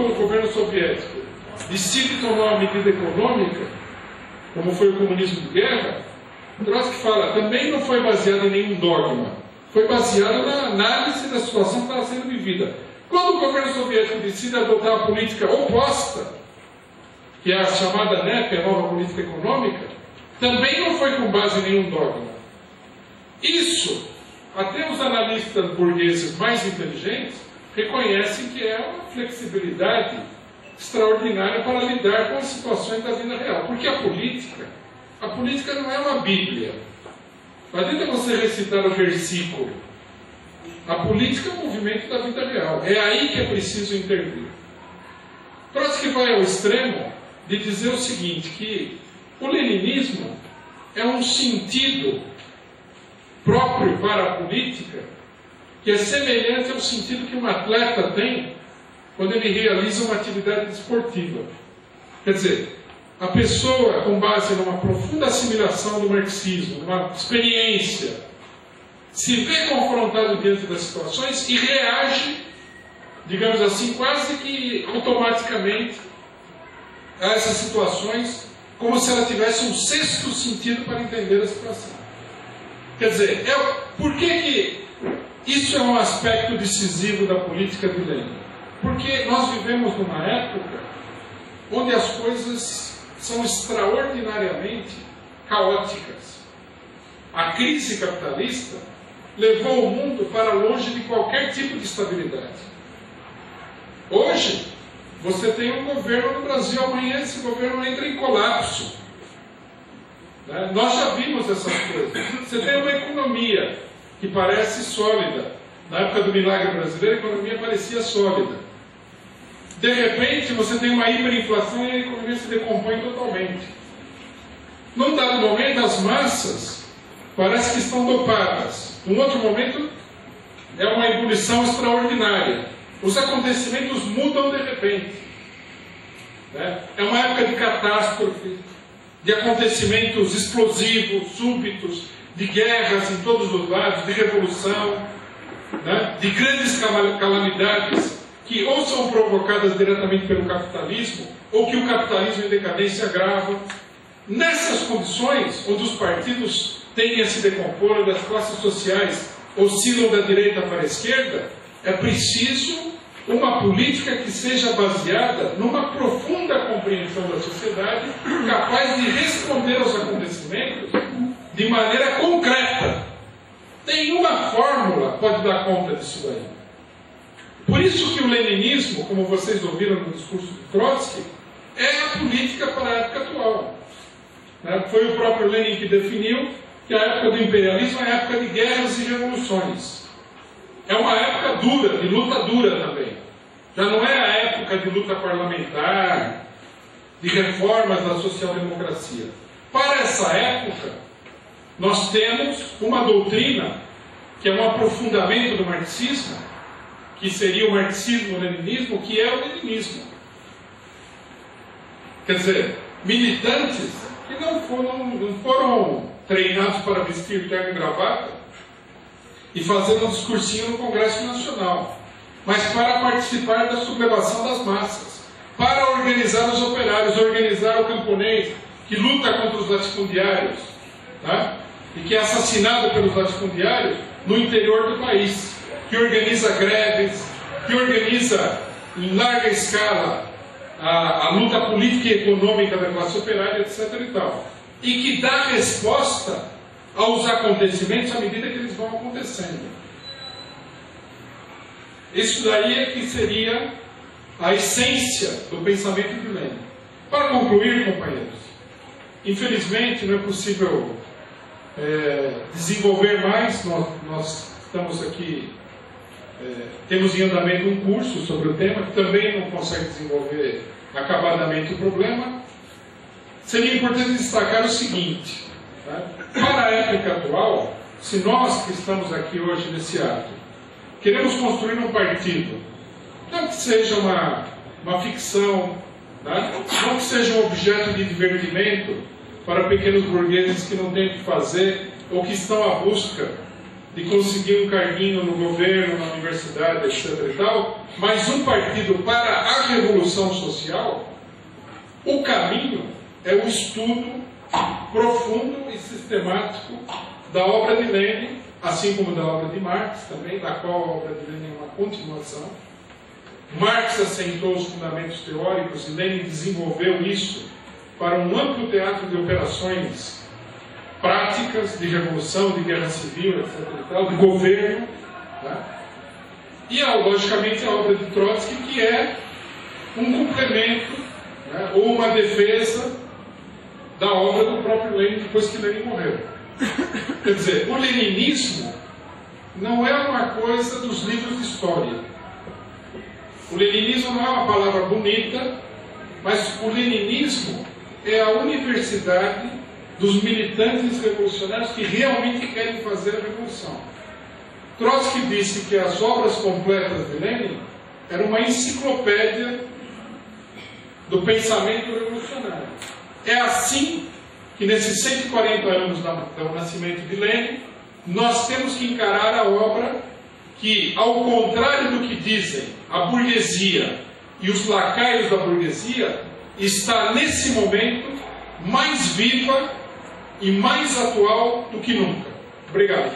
o governo soviético decide tomar uma medida econômica, como foi o comunismo de guerra, Trotsky fala, também não foi baseado em nenhum dogma, foi baseado na análise da situação que estava sendo vivida. Quando o governo soviético decide adotar a política oposta, que é a chamada NEP, a nova política econômica, também não foi com base em nenhum dogma. Isso, até os analistas burgueses mais inteligentes reconhecem que é uma flexibilidade extraordinária para lidar com as situações da vida real. Porque a política não é uma Bíblia. Não adianta você recitar o versículo. A política é um movimento da vida real. É aí que é preciso intervir. Trotsky vai ao extremo de dizer o seguinte, que o leninismo é um sentido próprio para a política que é semelhante ao sentido que um atleta tem quando ele realiza uma atividade esportiva. Quer dizer, a pessoa, com base numa profunda assimilação do marxismo, numa experiência, se vê confrontado diante das situações e reage, digamos assim, quase que automaticamente a essas situações, como se ela tivesse um sexto sentido para entender a situação. Quer dizer, por que isso é um aspecto decisivo da política de Lenin? Porque nós vivemos numa época onde as coisas são extraordinariamente caóticas. A crise capitalista levou o mundo para longe de qualquer tipo de estabilidade. Hoje, você tem um governo no Brasil, amanhã esse governo entra em colapso. Nós já vimos essas coisas. Você tem uma economia que parece sólida. Na época do milagre brasileiro, a economia parecia sólida. De repente, você tem uma hiperinflação e a economia se decompõe totalmente. Num dado momento, as massas parece que estão dopadas. Num outro momento, é uma ebulição extraordinária. Os acontecimentos mudam de repente. É uma época de catástrofe, de acontecimentos explosivos, súbitos, de guerras em todos os lados, de revolução, de grandes calamidades que ou são provocadas diretamente pelo capitalismo, ou que o capitalismo em decadência agrava. Nessas condições, onde os partidos tendem a se decompor, onde as classes sociais oscilam da direita para a esquerda, é preciso uma política que seja baseada numa profunda compreensão da sociedade, capaz de responder aos acontecimentos de maneira concreta. Nenhuma fórmula pode dar conta disso aí. Por isso que o leninismo, como vocês ouviram no discurso de Trotsky, é a política para a época atual. Foi o próprio Lenin que definiu que a época do imperialismo é a época de guerras e revoluções. É uma época dura, de luta dura também. Já não é a época de luta parlamentar, de reformas da social-democracia. Para essa época, nós temos uma doutrina que é um aprofundamento do marxismo, que seria o marxismo-leninismo, que é o leninismo. Quer dizer, militantes que não foram treinados para vestir terno e gravata e fazer um discursinho no Congresso Nacional, mas para participar da sublevação das massas, para organizar os operários, organizar o camponês que luta contra os latifundiários, e que é assassinado pelos latifundiários no interior do país, que organiza greves, que organiza em larga escala a luta política e econômica da classe operária, etc. e tal, e que dá resposta aos acontecimentos à medida que eles vão acontecendo. Isso daí é que seria a essência do pensamento de Lenin. Para concluir, companheiros, infelizmente não é possível desenvolver mais. Nós estamos aqui, temos em andamento um curso sobre o tema, que também não consegue desenvolver acabadamente o problema. Seria importante destacar o seguinte: para a época atual, se nós que estamos aqui hoje nesse ato queremos construir um partido, não que seja uma ficção, não que seja um objeto de divertimento para pequenos burgueses que não têm o que fazer ou que estão à busca de conseguir um carguinho no governo, na universidade, etc. e tal, mas um partido para a revolução social, o caminho é o estudo profundo e sistemático da obra de Lenin, assim como da obra de Marx também, da qual a obra de Lenin é uma continuação. Marx assentou os fundamentos teóricos e Lenin desenvolveu isso para um amplo teatro de operações práticas de revolução, de guerra civil, etc. e tal, de governo. Tá? E, logicamente, a obra de Trotsky, que é um complemento, né, ou uma defesa da obra do próprio Lenin depois que Lenin morreu. Quer dizer, o leninismo não é uma coisa dos livros de história. O leninismo não é uma palavra bonita, mas o leninismo é a universidade dos militantes revolucionários que realmente querem fazer a revolução. Trotsky disse que as obras completas de Lenin eram uma enciclopédia do pensamento revolucionário. É assim que nesses 140 anos do nascimento de Lenin, nós temos que encarar a obra que, ao contrário do que dizem a burguesia e os lacaios da burguesia, está nesse momento mais viva e mais atual do que nunca. Obrigado.